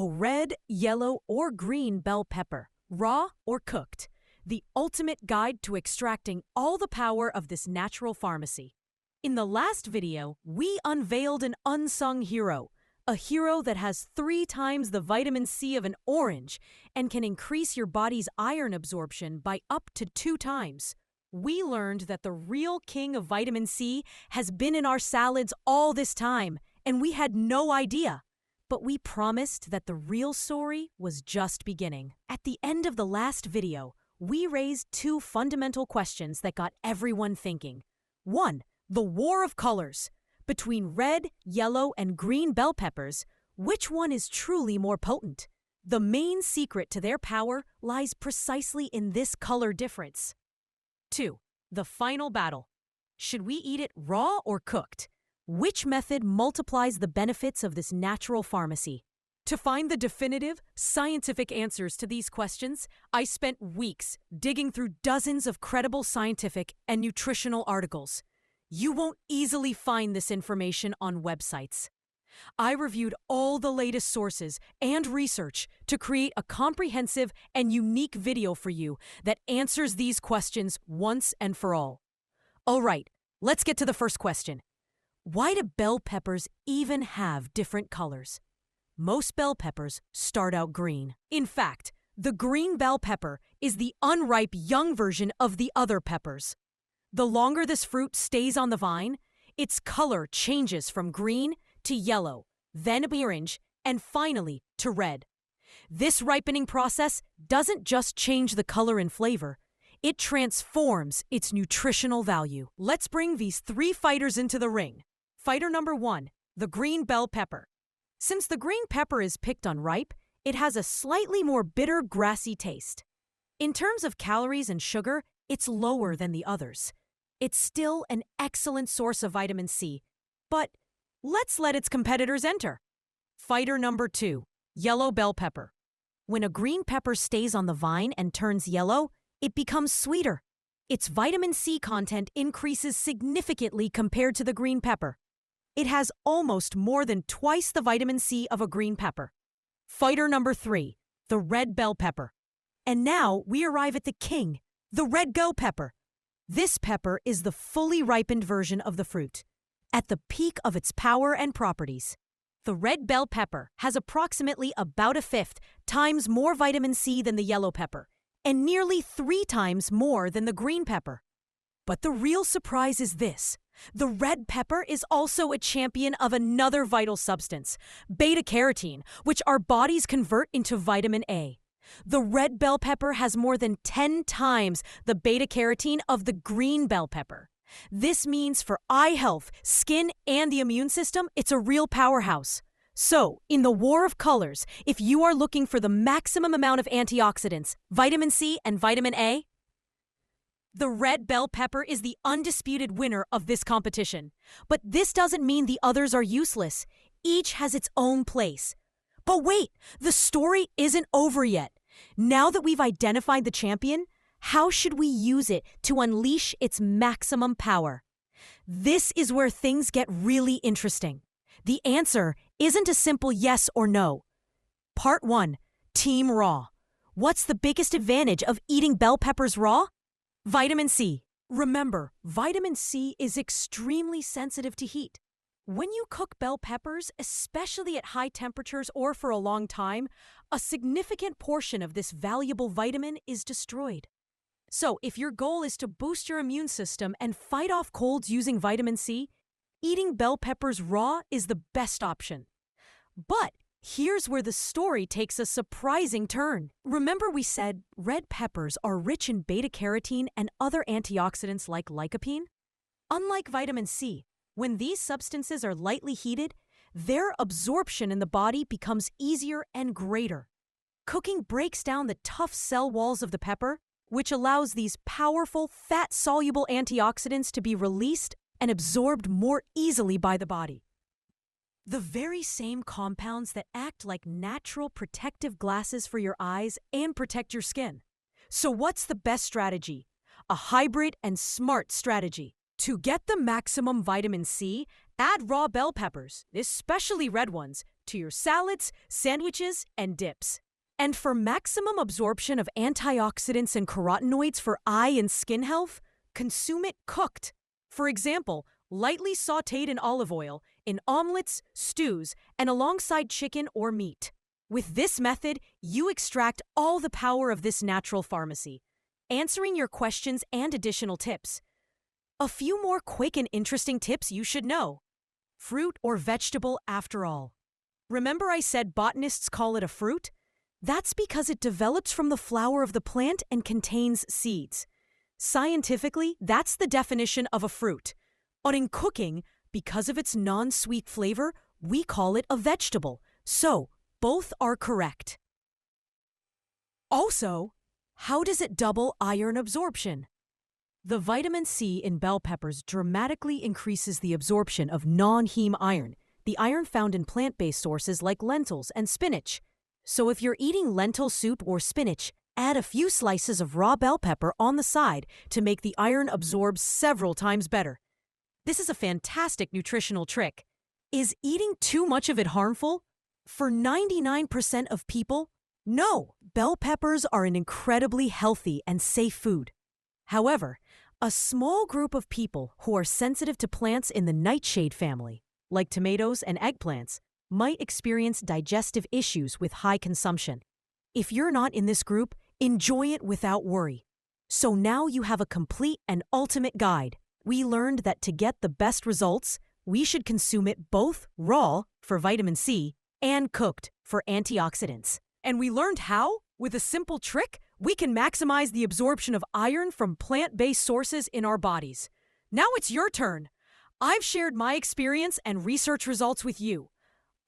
A red, yellow, or green bell pepper, raw or cooked. The ultimate guide to extracting all the power of this natural pharmacy. In the last video, we unveiled an unsung hero, a hero that has 3 times the vitamin C of an orange and can increase your body's iron absorption by up to 2 times. We learned that the real king of vitamin C has been in our salads all this time, and we had no idea. But we promised that the real story was just beginning. At the end of the last video, we raised 2 fundamental questions that got everyone thinking. 1. The war of colors. Between red, yellow, and green bell peppers, which one is truly more potent? The main secret to their power lies precisely in this color difference. 2. The final battle. Should we eat it raw or cooked? Which method multiplies the benefits of this natural pharmacy? To find the definitive, scientific answers to these questions, I spent weeks digging through dozens of credible scientific and nutritional articles. You won't easily find this information on websites. I reviewed all the latest sources and research to create a comprehensive and unique video for you that answers these questions once and for all. All right, let's get to the first question. Why do bell peppers even have different colors? Most bell peppers start out green. In fact, the green bell pepper is the unripe young version of the other peppers. The longer this fruit stays on the vine, its color changes from green to yellow, then orange, and finally to red. This ripening process doesn't just change the color and flavor, it transforms its nutritional value. Let's bring these 3 fighters into the ring. Fighter number 1, the green bell pepper. Since the green pepper is picked unripe, it has a slightly more bitter, grassy taste. In terms of calories and sugar, it's lower than the others. It's still an excellent source of vitamin C, but let's let its competitors enter. Fighter number 2, yellow bell pepper. When a green pepper stays on the vine and turns yellow, it becomes sweeter. Its vitamin C content increases significantly compared to the green pepper. It has almost more than twice the vitamin C of a green pepper. Fighter number 3, the red bell pepper. And now we arrive at the king, the red bell pepper. This pepper is the fully ripened version of the fruit, at the peak of its power and properties. The red bell pepper has approximately about 1/5 times more vitamin C than the yellow pepper, and nearly 3 times more than the green pepper. But the real surprise is this. The red pepper is also a champion of another vital substance, beta-carotene, which our bodies convert into vitamin A. The red bell pepper has more than 10 times the beta-carotene of the green bell pepper. This means for eye health, skin, and the immune system, it's a real powerhouse. So, in the war of colors, if you are looking for the maximum amount of antioxidants, vitamin C and vitamin A, the red bell pepper is the undisputed winner of this competition. But this doesn't mean the others are useless. Each has its own place. But wait, the story isn't over yet. Now that we've identified the champion, how should we use it to unleash its maximum power? This is where things get really interesting. The answer isn't a simple yes or no. Part 1, Team Raw. What's the biggest advantage of eating bell peppers raw? Vitamin C. Remember, vitamin C is extremely sensitive to heat. When you cook bell peppers, especially at high temperatures or for a long time, a significant portion of this valuable vitamin is destroyed. So, if your goal is to boost your immune system and fight off colds using vitamin C, eating bell peppers raw is the best option. But here's where the story takes a surprising turn. Remember we said red peppers are rich in beta-carotene and other antioxidants like lycopene? Unlike vitamin C, when these substances are lightly heated, their absorption in the body becomes easier and greater. Cooking breaks down the tough cell walls of the pepper, which allows these powerful, fat-soluble antioxidants to be released and absorbed more easily by the body. The very same compounds that act like natural protective glasses for your eyes and protect your skin. So what's the best strategy? A hybrid and smart strategy. To get the maximum vitamin C, add raw bell peppers, especially red ones, to your salads, sandwiches, and dips. And for maximum absorption of antioxidants and carotenoids for eye and skin health, consume it cooked. For example, lightly sautéed in olive oil, in omelets, stews, and alongside chicken or meat. With this method, you extract all the power of this natural pharmacy, answering your questions and additional tips. A few more quick and interesting tips you should know. Fruit or vegetable after all. Remember I said botanists call it a fruit? That's because it develops from the flower of the plant and contains seeds. Scientifically, that's the definition of a fruit. But in cooking, because of its non-sweet flavor, we call it a vegetable. So, both are correct. Also, how does it double iron absorption? The vitamin C in bell peppers dramatically increases the absorption of non-heme iron, the iron found in plant-based sources like lentils and spinach. So if you're eating lentil soup or spinach, add a few slices of raw bell pepper on the side to make the iron absorb several times better. This is a fantastic nutritional trick. Is eating too much of it harmful? For 99% of people, no. Bell peppers are an incredibly healthy and safe food. However, a small group of people who are sensitive to plants in the nightshade family, like tomatoes and eggplants, might experience digestive issues with high consumption. If you're not in this group, enjoy it without worry. So now you have a complete and ultimate guide. We learned that to get the best results, we should consume it both raw for vitamin C and cooked for antioxidants. And we learned how, with a simple trick, we can maximize the absorption of iron from plant-based sources in our bodies. Now it's your turn. I've shared my experience and research results with you.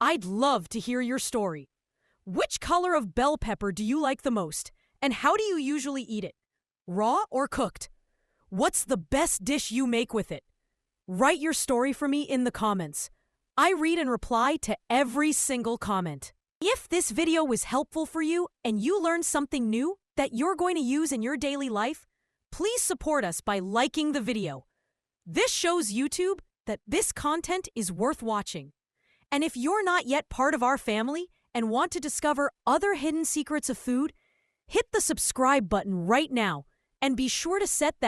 I'd love to hear your story. Which color of bell pepper do you like the most? And how do you usually eat it? Raw or cooked? What's the best dish you make with it? Write your story for me in the comments. I read and reply to every single comment. If this video was helpful for you and you learned something new that you're going to use in your daily life, please support us by liking the video. This shows YouTube that this content is worth watching. And if you're not yet part of our family and want to discover other hidden secrets of food, hit the subscribe button right now and be sure to set that